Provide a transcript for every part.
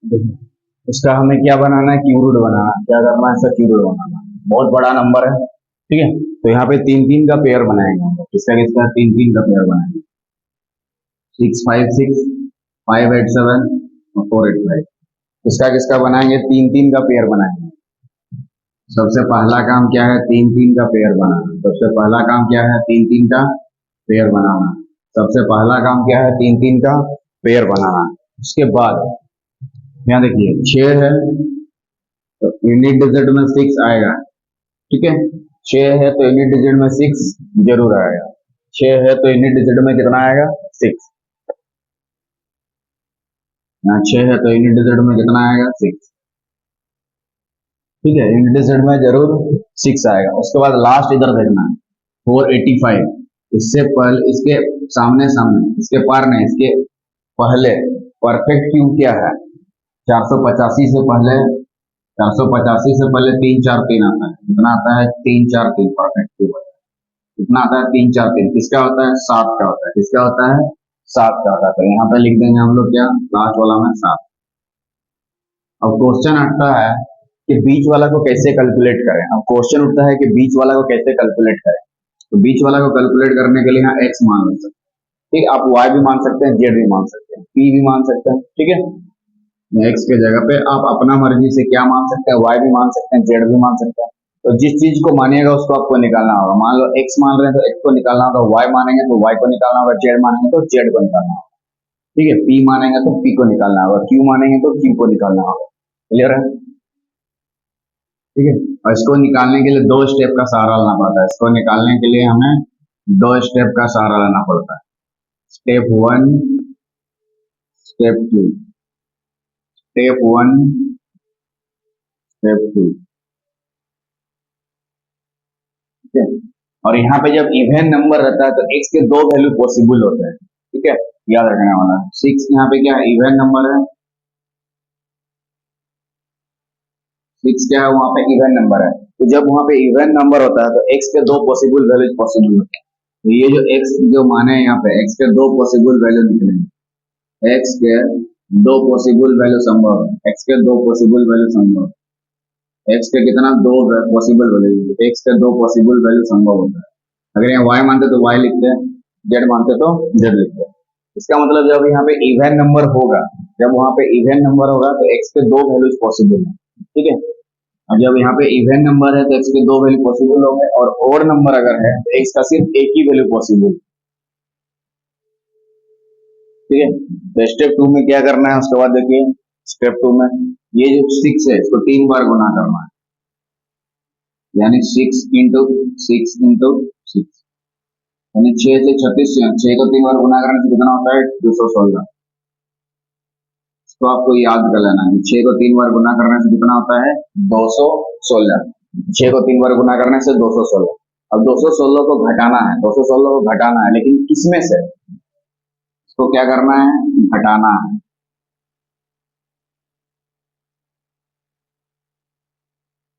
देखिए, उसका हमें क्या बनाना है, क्यूब रूट बनाना है। क्या करना है, इसका क्यूब रूट बनाना है। बहुत बड़ा नंबर है, ठीक है। तो यहाँ पे तीन तीन का पेयर बनाएंगे हम लोग। किसका किसका, तीन तीन का पेयर बनाएंगे। 6 5 6, 5 8 7 और 4 8 5। किसका किसका बनाएंगे, तीन तीन का पेयर बनाएंगे। सबसे पहला काम क्या है, तीन तीन का पेयर बनाना। सबसे पहला काम क्या है, तीन तीन का पेयर बनाना। सबसे पहला काम क्या है, तीन तीन का पेयर बनाना। उसके बाद यहाँ देखिए 6 है, तो यूनिट डिजिट में 6 आएगा, ठीक है। 6 है तो यूनिट डिजिट में 6 जरूर आएगा। 6 है तो यूनिट डिजिट में कितना आएगा, 6। यहाँ 6 है तो यूनिट डिजिट में कितना आएगा, 6, ठीक है। यूनिट डिजिट में जरूर 6 आएगा। उसके बाद लास्ट इधर देखना है, 485। इससे पहले, इसके सामने सामने, इसके पार नहीं, इसके पहले परफेक्ट क्यूब क्या है, 485 से पहले, 485 से पहले 3 4 3 आता है। कितना आता है, 3 4 3 परफेक्ट क्यूब है। कितना आता है, 3 4 3। किसका होता है, 7 का होता है। किसका होता है, 7 का होता है। तो यहाँ पे लिख देंगे हम लोग क्या, लास्ट वाला में 7। अब क्वेश्चन आता है कि बीच वाला को कैसे कैलकुलेट करें। अब क्वेश्चन उठता है कि बीच वाला को कैसे कैलकुलेट करें। तो बीच वाला को कैलकुलेट करने के लिए यहाँ x मान लेते हैं, ठीक। आप y भी मान सकते हैं, z भी मान सकते हैं, p भी मान सकते हैं, ठीक है। x के जगह पे आप अपना मर्जी से क्या मान सकते हैं, y भी मान सकते हैं, z भी मान सकते हैं। तो जिस चीज को मानिएगा उसको आपको निकालना होगा। मान लो x मान रहे हैं तो x को निकालना होगा, y मानेंगे तो y को निकालना होगा, z मानेंगे तो z को निकालना होगा, ठीक है। p मानेंगे तो p को निकालना होगा, q मानेंगे तो q को निकालना होगा। क्लियर है, ठीक है। और इसको निकालने के लिए दो स्टेप का सहारा लेना पड़ता है। इसको निकालने के लिए हमें दो स्टेप का सहारा लेना पड़ता है। स्टेप 1, स्टेप 2, स्टेप 1, स्टेप 2, ठीक है। और यहाँ पे जब इवन नंबर रहता है तो x के दो वैल्यू पॉसिबल होते हैं, ठीक है। याद रखने वाला 6 यहाँ पे क्या है, इवन नंबर है। 6 क्या है, वहाँ पे इवन नंबर है। तो जब वहाँ पे इवन नंबर होता है तो x के दो पॉसिबल वैल्यू पॉसिबल होते हैं। तो ये जो x जो माने यहाँ पे x के दो पॉसिबल वैल्यू निकलेंगे। x के दो पॉसिबल वैल्यू संभव है। x के दो पॉसिबल वैल्यू संभव है। x के कितना, दो पॉसिबल वैल्यू। x के दो पॉसिबल वैल्यू संभव होता है। अगर यहाँ y मानते तो y लिखते हैं, z मानते तो z लिखते हैं। इसका मतलब जब यहाँ पे इवन नंबर होगा, जब वहां पे इवन नंबर होगा तो x के दो वैल्यूज पॉसिबल है, ठीक है। और जब यहाँ पे इवन नंबर है तो x के दो वैल्यू पॉसिबल होंगे, और ओड नंबर अगर है तो x का सिर्फ एक ही वैल्यू पॉसिबल, ठीक है। तो स्टेप 2 में क्या करना है, उसके बाद देखिए स्टेप 2 में ये जो 6 है इसको 3 बार गुना करना है। यानी 6 इंटू 6 यानी 6 से 36, 6 को 3 बार गुना करने से कितना होता है, 216। इसको आपको याद कर लेना है, 6 को 3 बार गुना करने से कितना होता है, 216। 6 को 3 बार गुना करने से 216। अब 216 को घटाना है, 216 को घटाना है, लेकिन किसमें से, इसको क्या करना है, घटाना है।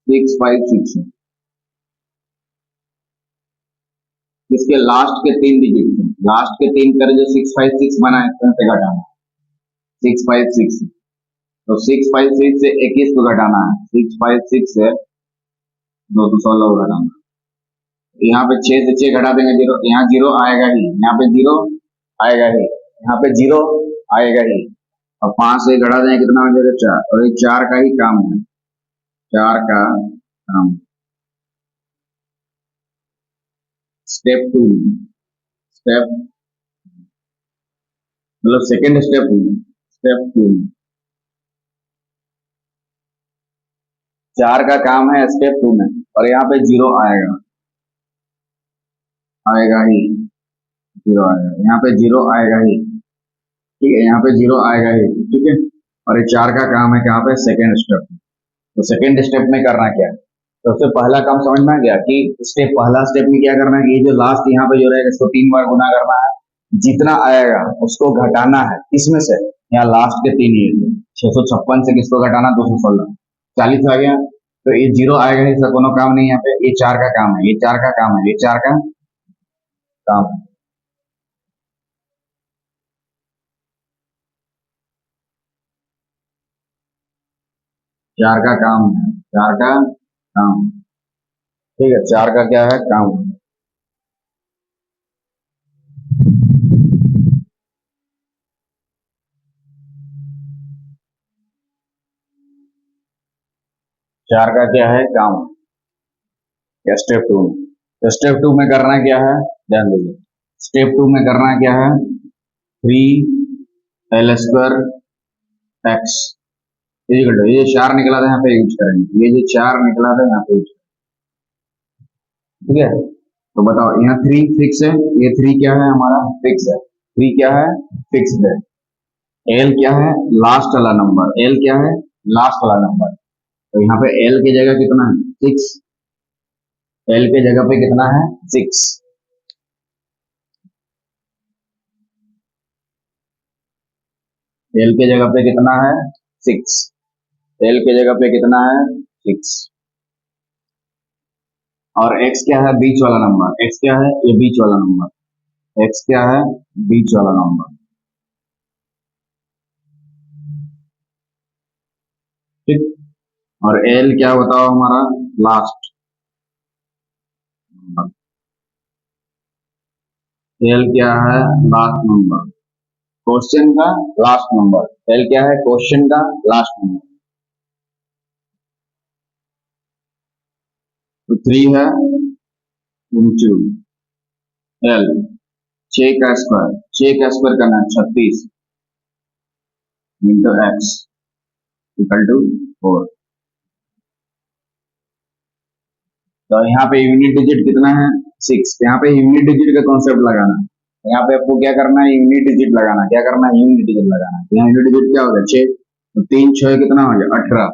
6 5 6 इसके लास्ट के 3 डिजिट, लास्ट के 3 कर जो 6 5 6 बना है इससे घटाना है। 6 5 6, तो 6 5 6 से 21 को घटाना है। 6 5 6 से 216 को घटाना है। यहाँ पे 6 से 6 घटा देंगे, जीरो, यहाँ जीरो आएगा ही, यहाँ पे जीरो आएगा ही, यहाँ पे जीरो आएगा ही। और 5 से घटा देंगे कितना हो जाएगा, 4। और ये 4 का ही काम है, 4 का काम। स्टेप 2 में, स्टेप मतलब सेकेंड स्टेप में, स्टेप 2 में 4 का काम है स्टेप 2 में। और यहाँ पे जीरो आएगा, आएगा ही, जीरो आएगा, यहाँ पे जीरो आएगा ही, ठीक है। यहाँ पे जीरो आएगा ही, ठीक है। और ये 4 का काम है कहाँ पे, सेकेंड स्टेप। तो सेकेंड स्टेप में करना क्या है, सबसे पहला काम समझ में आ गया कि स्टेप, पहला स्टेप में क्या करना है, ये जो लास्ट यहाँ पे जो रहेगा इसको 3 बार गुना करना है। जितना आएगा उसको घटाना है, इसमें से, यहाँ लास्ट के 3 ये 656 से किसको घटाना, 216, 40 आ गया। तो ये जीरो आएगा, इसका कोनो काम नहीं, यहाँ पे ये 4 का काम है, ये 4 का काम है, ये 4 का काम है। चार का काम है, चार का काम। ठीक है, चार का क्या है काम। चार का क्या है काम। स्टेप टू में, तो स्टेप टू में करना क्या है, ध्यान दीजिए। स्टेप टू में करना क्या है, 3 L² x इक्वल टू, ये 4 निकला था यहाँ पे यूज करेंगे, ये जो 4 निकला था यहाँ पे यूज। ठीक है, तो बताओ यहाँ 3 फिक्स है, ये 3 क्या है हमारा फिक्स है, 3 क्या है फिक्स है। एल क्या है लास्ट वाला नंबर, एल क्या है लास्ट वाला नंबर, तो यहाँ पे एल की जगह कितना है 6, एल के जगह पे कितना है 6। एल के जगह पे कितना है 6, एल के जगह पे कितना है 6। और x क्या है बीच वाला नंबर, x क्या है ये बीच वाला नंबर, x क्या है बीच वाला नंबर। ठीक, और l क्या बताओ हमारा लास्ट नंबर, l क्या है लास्ट नंबर, क्वेश्चन का लास्ट नंबर, l क्या है क्वेश्चन का लास्ट नंबर। तो 3 है इंटू l, 6 का स्क्वायर, 6 का स्क्वायर करना है 36 इंटू x इक्वल टू 4। तो यहाँ पे यूनिट डिजिट कितना है 6, यहाँ पे यूनिट डिजिट का कॉन्सेप्ट लगाना है। यहाँ पे आपको क्या करना है यूनिट डिजिट लगाना, क्या करना है यूनिट डिजिट लगाना है। यहाँ यूनिट डिजिट क्या होगा 6, तो 3 6 कितना हो गया 18,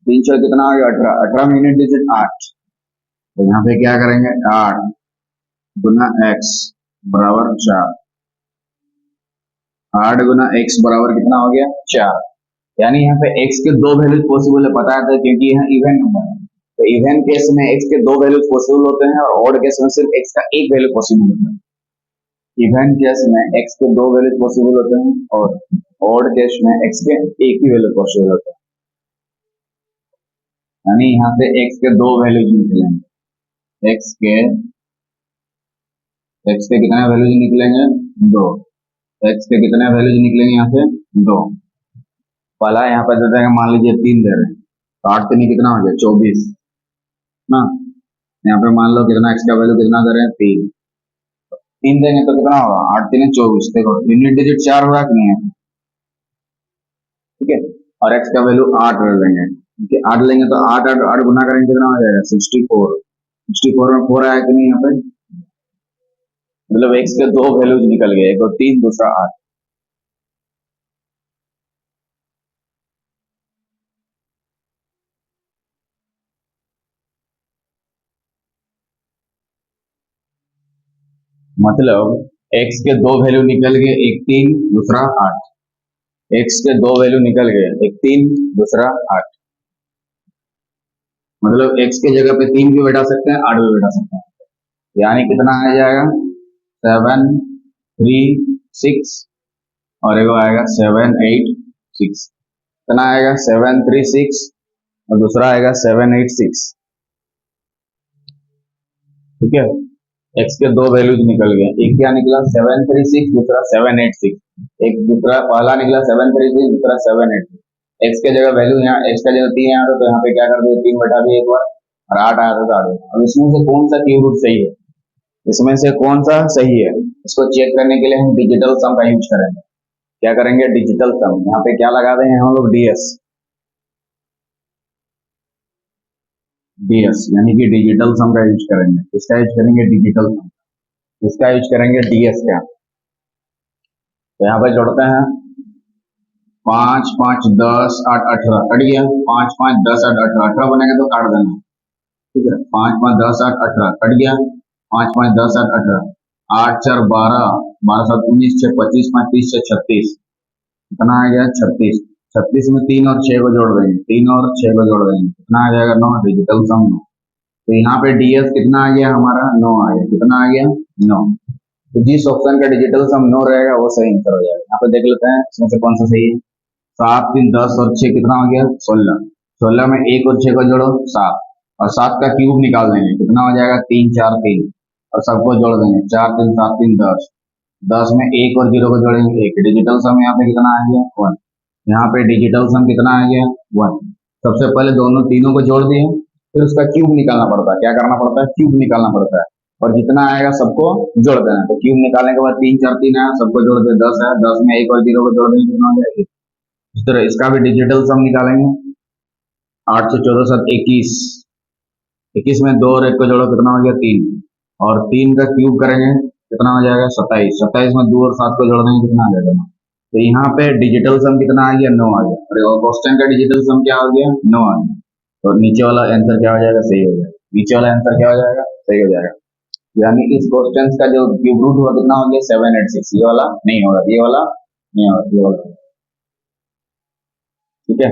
3 6 कितना हो गया 18, 18 में यूनिट डिजिट 8। तो यहाँ पे क्या करेंगे 8 गुना x बराबर 4, 8 गुना x बराबर कितना हो गया 4। यानी यहाँ पे x के दो वैल्यूज पॉसिबल है, बताया था क्योंकि यहाँ इवन नंबर है। तो इवन केस में x के दो वैल्यूज पॉसिबल होते हैं और ऑड केस में सिर्फ x का एक वैल्यू पॉसिबल होता है। इवन केस में x के दो वैल्यूज पॉसिबल होते हैं और ऑड केस में x के एक ही वैल्यू पॉसिबल होता है। यानी यहाँ से x के दो वैल्यूज निकलेंगे, x के कितने वैल्यूज निकलेंगे 2, x के कितने वैल्यूज निकलेंगे यहाँ से 2। पहला यहाँ पे दे देंगे, मान लीजिए 3 दे रहे हैं, तो 8 3 कितना हो गया 24 ना। यहाँ पे मान लो कितना x का वैल्यू कितना दे रहे हैं 3, 3 देंगे तो कितना होगा 8 3 24। देखो यूनिट डिजिट 4 हुआ कि नहीं है, ठीक है। और x का वैल्यू 8 रख लेंगे, क्योंकि 8 लेंगे तो 8 8 8 गुना करेंगे कितना हो जाएगा 64, 64 में 4 आया कि नहीं यहाँ पे, मतलब x के दो वैल्यूज निकल गए, एक 3 दूसरा 8। मतलब x के दो वैल्यू निकल गए, एक 3 दूसरा 8, x के दो वैल्यू निकल गए, एक 3 दूसरा 8। मतलब x के जगह पे 3 भी बैठा सकते हैं 8 भी बैठा सकते हैं, यानी कितना आ जाएगा 7 3 6 और एक आएगा 7 8 6। कितना आएगा 7 3 6 और दूसरा आएगा 7 8 6। ठीक है, x के दो वैल्यूज निकल गए, एक क्या निकला 7 3 6, दूसरा 7 8 6। एक दूसरा पहला निकला 7 3 6, दूसरा 7 8 6। x के जगह वैल्यू यहाँ, x का जगह 3 आया तो यहाँ पे क्या कर दिया 3 बैठा दिया एक बार, और 8 आया तो 8। अब इसमें से कौन सा क्यूब रूट सही है, इसमें से कौन सा सही है, इसको चेक करने के लिए हम डिजिटल सम का यूज करेंगे। क्या करेंगे डिजिटल सम, यहाँ पे क्या लगा देंगे हम लोग डीएस यानी कि डिजिटल सम का यूज करेंगे। इसका यूज करेंगे डिजिटल सम, इसका यूज करेंगे डीएस का। तो यहाँ पे जोड़ते हैं 5 5 10 8 18 कट गया, 5 5 10 8 18, 18 बनेगा तो काट देना, ठीक है। 5 5 10 8 18 कट गया, 5 5 10 8 18, 8 4 12, 12 7 19, 6 25, 5 30 6 36, कितना आ गया 36। 36 में 3 और 6 को जोड़ देंगे, 3 और 6 को जोड़ देंगे, कितना आ जाएगा 9, डिजिटल सम 9। तो यहाँ पे डीएस कितना आ गया हमारा 9 आ गया, कितना आ गया 9। तो जिस ऑप्शन का डिजिटल सम 9 रहेगा वो सही आंसर हो जाएगा। यहाँ पे देख लेते हैं इसमें से कौन सा सही है। 7 3 10 और 6 कितना हो गया 16, 16 में 1 और 6 को जोड़ो 7, और 7 का क्यूब निकाल देंगे, कितना हो जाएगा 3 4 3, और सबको जोड़ देंगे 4 3 7 3 10। 10 में 1 और 0 को जोड़ेंगे 1, डिजिटल सम यहाँ पे कितना आ गया 1। यहाँ पे डिजिटल सम कितना आ गया 1। सबसे पहले दोनों तीनों को जोड़ दिए, फिर उसका क्यूब निकालना पड़ता है। क्या करना पड़ता है, क्यूब निकालना पड़ता है, और जितना आएगा सबको जोड़ देना है। तो क्यूब निकालने के बाद 3 4 3 आया, सबको जोड़ दे 10 है, 10 में 1 और 0 को जोड़ देंगे, कितना हो जाएगा। इस तरह इसका भी डिजिटल सम निकालेंगे। 8 से 14 7 21, 21 में 2 और 1 को जोड़ो, कितना हो गया 3, और 3 का क्यूब करेंगे, कितना हो जाएगा 27। 27 में 2 और 7 को जोड़ देंगे, कितना आ जाएगा 9। तो यहाँ पे डिजिटल सम कितना आ गया 9 आ गया, और क्वेश्चन का डिजिटल सम क्या हो गया 9 आ गया। तो नीचे वाला आंसर क्या हो जाएगा, सही हो जाएगा। नीचे वाला आंसर क्या हो जाएगा, सही हो जाएगा। यानी इस क्वेश्चन का जो क्यूब रूट हुआ कितना हो गया 786। ये वाला नहीं होगा, ये वाला नहीं होगा, ये वाला। ठीक है,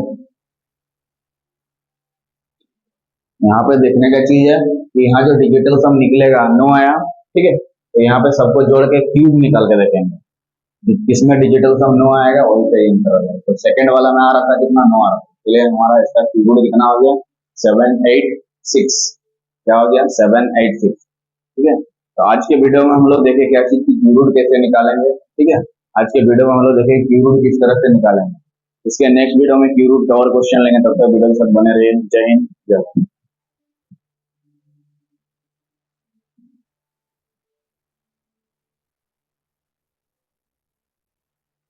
यहाँ पे देखने का चीज है कि यहाँ जो डिजिटल सम निकलेगा 9 आया, ठीक है। तो यहाँ पे सबको जोड़ के क्यूब निकाल के देखेंगे, किसमें डिजिटल सम 9 आएगा वही सही आंसर हो जाएगा। तो सेकंड वाला में आ रहा था कितना 9 आ रहा था, इसलिए हमारा इसका क्यूब रूट कितना हो गया 786। क्या हो गया 786। ठीक है, तो आज के वीडियो में हम लोग देखे क्या चीज की क्यूब रूट कैसे निकालेंगे। ठीक है, आज के वीडियो में हम लोग देखे क्यूब रूट किस तरह से निकालेंगे। इसके नेक्स्ट वीडियो में क्यूब रूट का और क्वेश्चन लेंगे, तब तक वीडियो के साथ बने रहिए। जय हिंद, जय भारत।